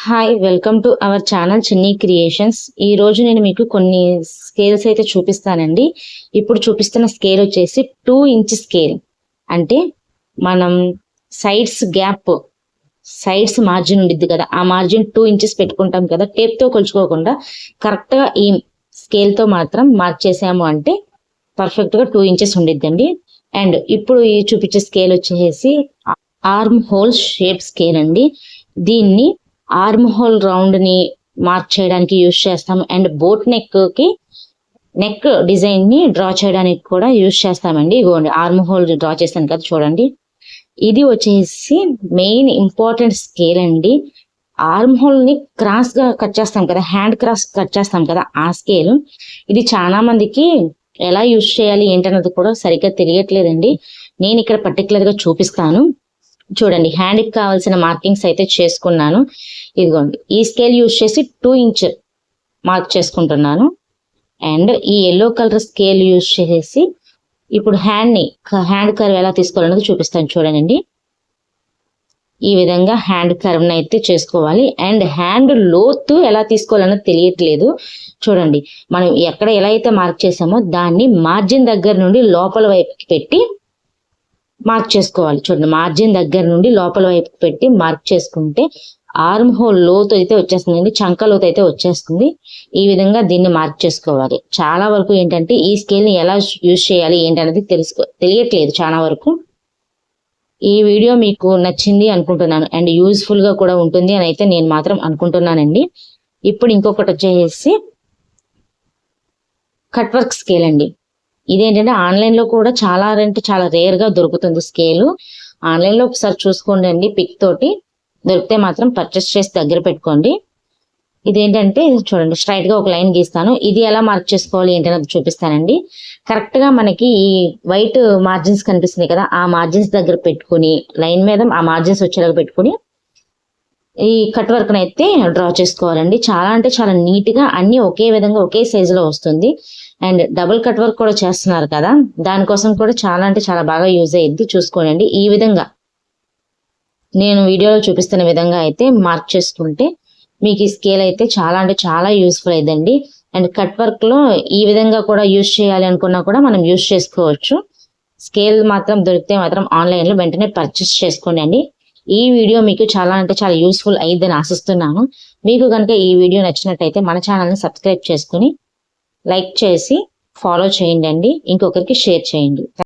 Hi welcome to our channel చిన్ని creations. ఈ రోజు నేను మీకు కొన్ని స్కేల్స్ అయితే చూపిస్తానండి. ఇప్పుడు చూపిస్తున్న స్కేల్ వచ్చేసి 2 ఇంచ్ స్కేల్. అంటే మనం సైడ్స్ మార్జిన్ ఉండిద్ది కదా, ఆ మార్జిన్ 2 ఇంచెస్ పెట్టుకుంటాం కదా, టేప్తో కొలుచుకోకుండా కరెక్ట్గా ఈ స్కేల్తో మాత్రం మార్క్ చేసాము అంటే పర్ఫెక్ట్గా 2 ఇంచెస్ ఉండిద్దండి. అండ్ ఇప్పుడు ఈ చూపించే స్కేల్ వచ్చేసి ఆర్మ్ హోల్ షేప్ స్కేల్ అండి. దీన్ని ఆర్మ్ హోల్ రౌండ్ ని మార్క్ చేయడానికి యూజ్ చేస్తాం. అండ్ బోట్ నెక్ డిజైన్ ని డ్రా చేయడానికి కూడా యూజ్ చేస్తామండి. ఇగోండి ఆర్మ్ హోల్ డ్రా చేస్తాను కదా, చూడండి. ఇది వచ్చేసి మెయిన్ ఇంపార్టెంట్ స్కేల్ అండి. ఆర్మ్ హోల్ ని క్రాస్ గా కట్ చేస్తాం కదా, హ్యాండ్ క్రాస్ కట్ చేస్తాం కదా, ఆ స్కేల్. ఇది చాలా మందికి ఎలా యూజ్ చేయాలి ఏంటన్నది కూడా సరిగ్గా తెలియట్లేదండి. నేను ఇక్కడ పర్టికులర్ గా చూపిస్తాను. చూడండి, హ్యాండ్ కి కావాల్సిన మార్కింగ్స్ అయితే చేసుకున్నాను. ఇదిగోండి, ఈ స్కేల్ యూజ్ చేసి 2 ఇంచ్ మార్క్ చేసుకుంటున్నాను. అండ్ ఈ ఎల్లో కలర్ స్కేల్ యూజ్ చేసి ఇప్పుడు హ్యాండ్ కర్వ్ ఎలా తీసుకోవాలన్నది చూపిస్తాను. చూడండి, ఈ విధంగా హ్యాండ్ కర్వ్ అయితే చేసుకోవాలి. అండ్ హ్యాండ్ లోతు ఎలా తీసుకోవాలన్నది తెలియట్లేదు. చూడండి, మనం ఎక్కడ ఎలా అయితే మార్క్ చేసామో దాన్ని మార్జిన్ దగ్గర నుండి లోపల వైపుకి పెట్టి మార్క్ చేసుకోవాలి. చూడండి, మార్జిన్ దగ్గర నుండి లోపల వైపు పెట్టి మార్క్ చేసుకుంటే ఆర్మ్ హోల్ లోతు అయితే వచ్చేస్తుంది, చంక లోతు అయితే వచ్చేస్తుంది. ఈ విధంగా దీన్ని మార్క్ చేసుకోవాలి. చాలా వరకు ఏంటంటే ఈ స్కేల్ ని ఎలా యూజ్ చేయాలి ఏంటనేది తెలియట్లేదు చాలా వరకు. ఈ వీడియో మీకు నచ్చింది అనుకుంటున్నాను అండ్ యూజ్ఫుల్ గా కూడా ఉంటుంది అని అయితే నేను మాత్రం అనుకుంటున్నానండి. ఇప్పుడు ఇంకొకటి వచ్చేసి కట్ వర్క్ స్కేల్ అండి. ఇదేంటంటే ఆన్లైన్ లో కూడా చాలా రేర్ గా దొరుకుతుంది స్కేలు. ఆన్లైన్ లో ఒకసారి చూసుకోండి అండి, పిక్ తోటి దొరికితే మాత్రం పర్చేస్ చేసి దగ్గర పెట్టుకోండి. ఇదేంటంటే చూడండి, స్ట్రైట్ గా ఒక లైన్ గీస్తాను. ఇది ఎలా మార్క్ చేసుకోవాలి ఏంటనేది చూపిస్తానండి. కరెక్ట్ గా మనకి ఈ వైట్ మార్జిన్స్ కనిపిస్తుంది కదా, ఆ మార్జిన్స్ దగ్గర పెట్టుకుని లైన్ మీద ఆ మార్జిన్స్ వచ్చేలాగా పెట్టుకుని ఈ కట్ వర్క్ అయితే డ్రా చేసుకోవాలండి. చాలా అంటే చాలా నీట్ గా అన్ని ఒకే విధంగా ఒకే సైజ్ లో వస్తుంది. అండ్ డబుల్ కట్ వర్క్ కూడా చేస్తున్నారు కదా, దానికోసం కూడా చాలా అంటే చాలా బాగా యూజ్ అయ్యింది. చూసుకోండి, ఈ విధంగా నేను వీడియోలో చూపిస్తున్న విధంగా అయితే మార్క్ చేసుకుంటే మీకు ఈ స్కేల్ అయితే చాలా అంటే చాలా యూస్ఫుల్ అయిందండి. అండ్ కట్ వర్క్ లో ఈ విధంగా కూడా యూజ్ చేయాలి అనుకున్నా కూడా మనం యూజ్ చేసుకోవచ్చు. స్కేల్ మాత్రం దొరికితే మాత్రం ఆన్లైన్ లో వెంటనే పర్చేస్ చేసుకోండి అండి. ఈ వీడియో మీకు చాలా అంటే చాలా యూస్ఫుల్ అయ్యిద్దని ఆశిస్తున్నాను. మీకు కనుక ఈ వీడియో నచ్చినట్టయితే మన ఛానల్ని సబ్స్క్రైబ్ చేసుకుని లైక్ చేసి ఫాలో చేయండి అండి. ఇంకొకరికి షేర్ చేయండి.